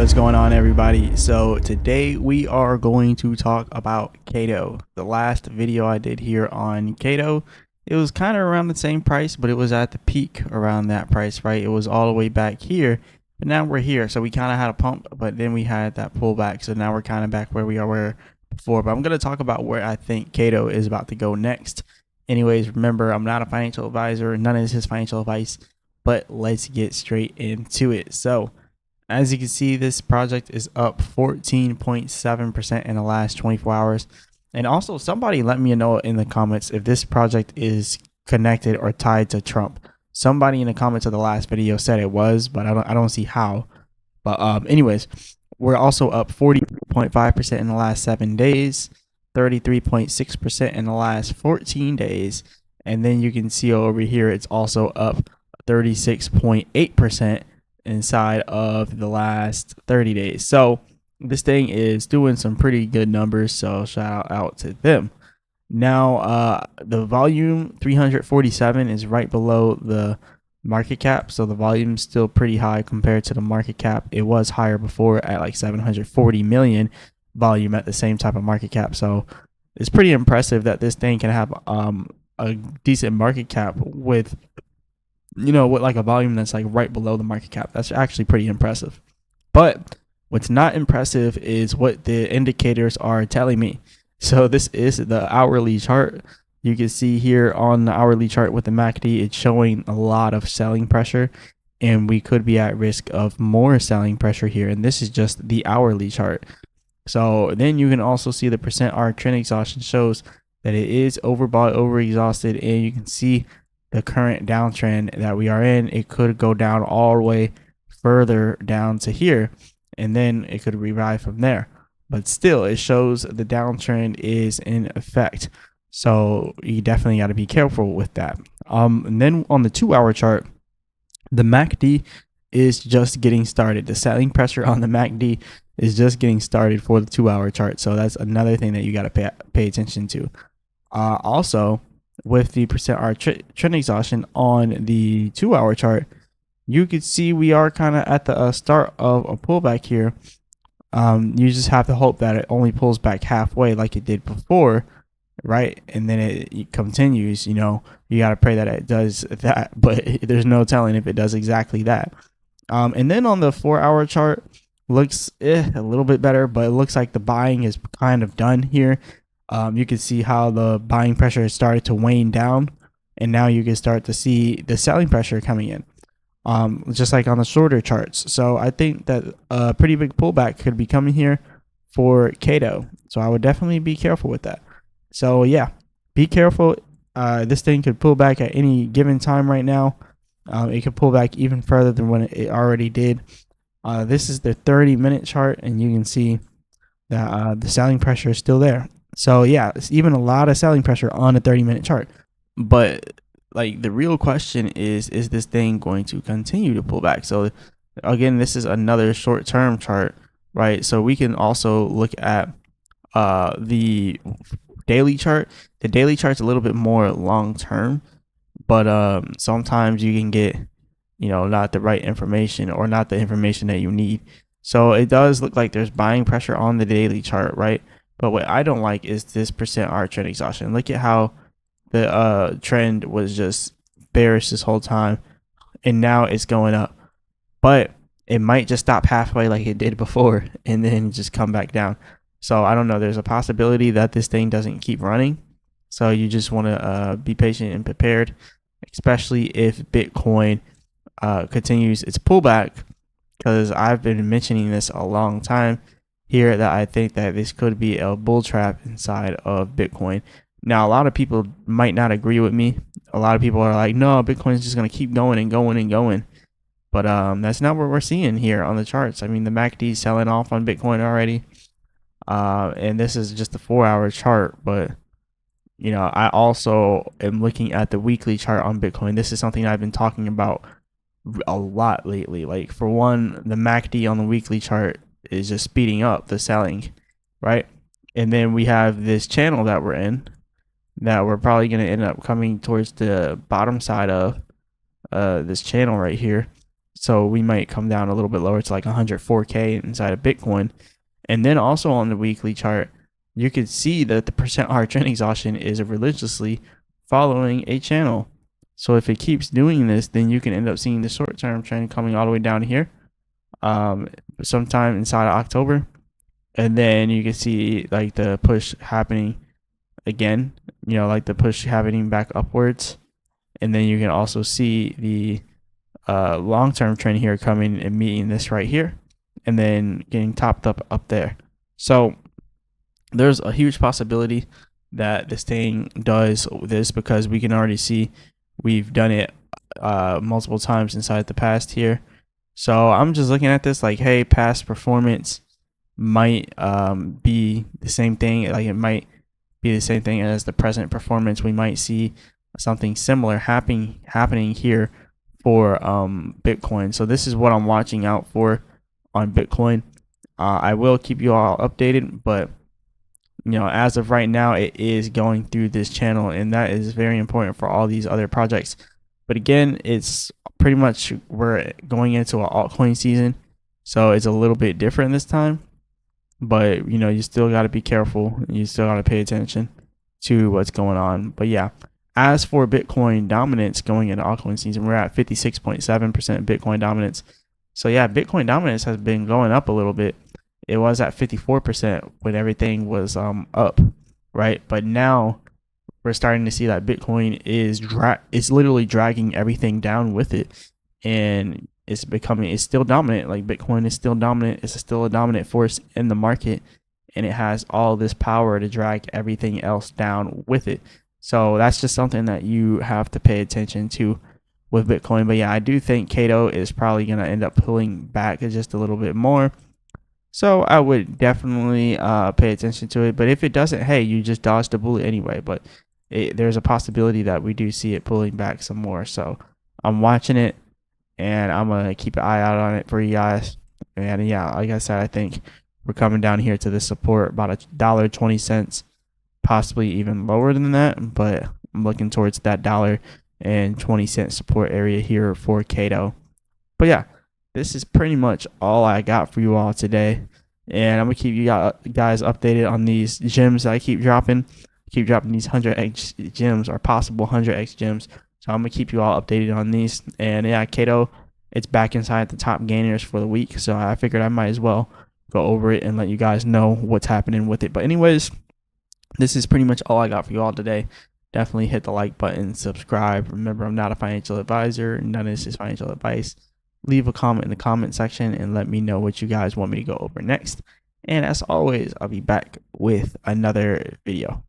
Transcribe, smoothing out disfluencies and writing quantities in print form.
What's going on, everybody? So today we are going to talk about KAITO. The last video I did here on KAITO, it was kind of around the same price, but it was at the peak around that price, right? It was all the way back here, but now we're here. So we kind of had a pump, but then we had that pullback. So now we're kind of back where we were before. But I'm going to talk about where I think KAITO is about to go next. Anyways, remember, I'm not a financial advisor. None of this is financial advice, but let's get straight into it. So as you can see, this project is up 14.7% in the last 24 hours. And also, somebody let me know in the comments if this project is connected or tied to Trump. Somebody in the comments of the last video said it was, but I don't see how. But anyways, we're also up 40.5% in the last 7 days, 33.6% in the last 14 days. And then you can see over here, it's also up 36.8% inside of the last 30 days. So this thing is doing some pretty good numbers, so shout out to them. Now the volume 347 is right below the market cap, so the volume's still pretty high compared to the market cap. It was higher before at like 740 million volume at the same type of market cap. So it's pretty impressive that this thing can have a decent market cap with with like a volume that's like right below the market cap. That's actually pretty impressive. But what's not impressive is what the indicators are telling me. So this is the hourly chart. You can see here on the hourly chart with the MACD, it's showing a lot of selling pressure, and we could be at risk of more selling pressure here. And this is just the hourly chart. So then you can also see the percent R trend exhaustion shows that it is overbought, overexhausted, and you can see the current downtrend that we are in. It could go down all the way further down to here, and then it could revive from there. But still, it shows the downtrend is in effect. So you definitely got to be careful with that. And then on the 2-hour chart, the MACD is just getting started. The selling pressure on the MACD is just getting started for the 2-hour chart. So that's another thing that you got to pay attention to. Also, with the percent R trend exhaustion on the 2-hour chart, you could see we are kind of at the start of a pullback here. You just have to hope that it only pulls back halfway like it did before, right? And then it continues. You got to pray that it does that, but there's no telling if it does exactly that. And then on the 4-hour chart, looks a little bit better, but it looks like the buying is kind of done here. You can see how the buying pressure has started to wane down, and now you can start to see the selling pressure coming in, just like on the shorter charts. So I think that a pretty big pullback could be coming here for KAITO. So I would definitely be careful with that. So yeah, be careful. This thing could pull back at any given time right now. It could pull back even further than when it already did. This is the 30-minute chart, and you can see that the selling pressure is still there. So yeah, it's even a lot of selling pressure on a 30-minute chart. But like the real question is this thing going to continue to pull back? So again, this is another short-term chart, right? So we can also look at the daily chart. The daily chart's a little bit more long-term, but sometimes you can get not the right information or not the information that you need. So it does look like there's buying pressure on the daily chart, right? But what I don't like is this percent R trend exhaustion. Look at how the trend was just bearish this whole time, and now it's going up. But it might just stop halfway like it did before and then just come back down. So I don't know. There's a possibility that this thing doesn't keep running. So you just want to be patient and prepared, especially if Bitcoin continues its pullback, because I've been mentioning this a long time here that I think that this could be a bull trap inside of Bitcoin. Now, a lot of people might not agree with me. A lot of people are like, no, Bitcoin is just going to keep going and going and going. But that's not what we're seeing here on the charts. I mean, the MACD is selling off on Bitcoin already. And this is just a 4-hour chart. But, I also am looking at the weekly chart on Bitcoin. This is something I've been talking about a lot lately. Like, for one, the MACD on the weekly chart is just speeding up the selling, right? And then we have this channel that we're in that we're probably going to end up coming towards the bottom side of this channel right here. So we might come down a little bit lower to like 104K inside of Bitcoin. And then also on the weekly chart, you can see that the percent R trend exhaustion is religiously following a channel. So if it keeps doing this, then you can end up seeing the short term trend coming all the way down here sometime inside of October. And then you can see like the push happening again, like the push happening back upwards. And then you can also see the long-term trend here coming and meeting this right here, and then getting topped up there. So there's a huge possibility that this thing does this, because we can already see we've done it multiple times inside the past here. So I'm just looking at this like, hey, past performance might be the same thing. Like it might be the same thing as the present performance. We might see something similar happening here for Bitcoin. So this is what I'm watching out for on Bitcoin. I will keep you all updated, but as of right now, it is going through this channel, and that is very important for all these other projects. But again, it's pretty much, we're going into an altcoin season, so it's a little bit different this time. But you still got to be careful. You still got to pay attention to what's going on. But yeah, as for Bitcoin dominance going into altcoin season, we're at 56.7% Bitcoin dominance. So yeah, Bitcoin dominance has been going up a little bit. It was at 54% when everything was up, right? But now we're starting to see that Bitcoin is literally dragging everything down with it, and it's still dominant. Like Bitcoin is still dominant. It's still a dominant force in the market, and it has all this power to drag everything else down with it. So that's just something that you have to pay attention to with Bitcoin. But yeah, I do think KAITO is probably going to end up pulling back just a little bit more. So I would definitely pay attention to it. But if it doesn't, hey, you just dodged a bullet anyway. But there's a possibility that we do see it pulling back some more. So I'm watching it, and I'm going to keep an eye out on it for you guys. And yeah, like I said, I think we're coming down here to the support about $1.20, possibly even lower than that. But I'm looking towards that $1.20 support area here for KAITO. But yeah, this is pretty much all I got for you all today. And I'm going to keep you guys updated on these gems that I keep dropping. Keep dropping these 100x gems, or possible 100x gems. So I'm going to keep you all updated on these. And yeah, KAITO, it's back inside the top gainers for the week. So I figured I might as well go over it and let you guys know what's happening with it. But anyways, this is pretty much all I got for you all today. Definitely hit the like button, subscribe. Remember, I'm not a financial advisor. None of this is financial advice. Leave a comment in the comment section and let me know what you guys want me to go over next. And as always, I'll be back with another video.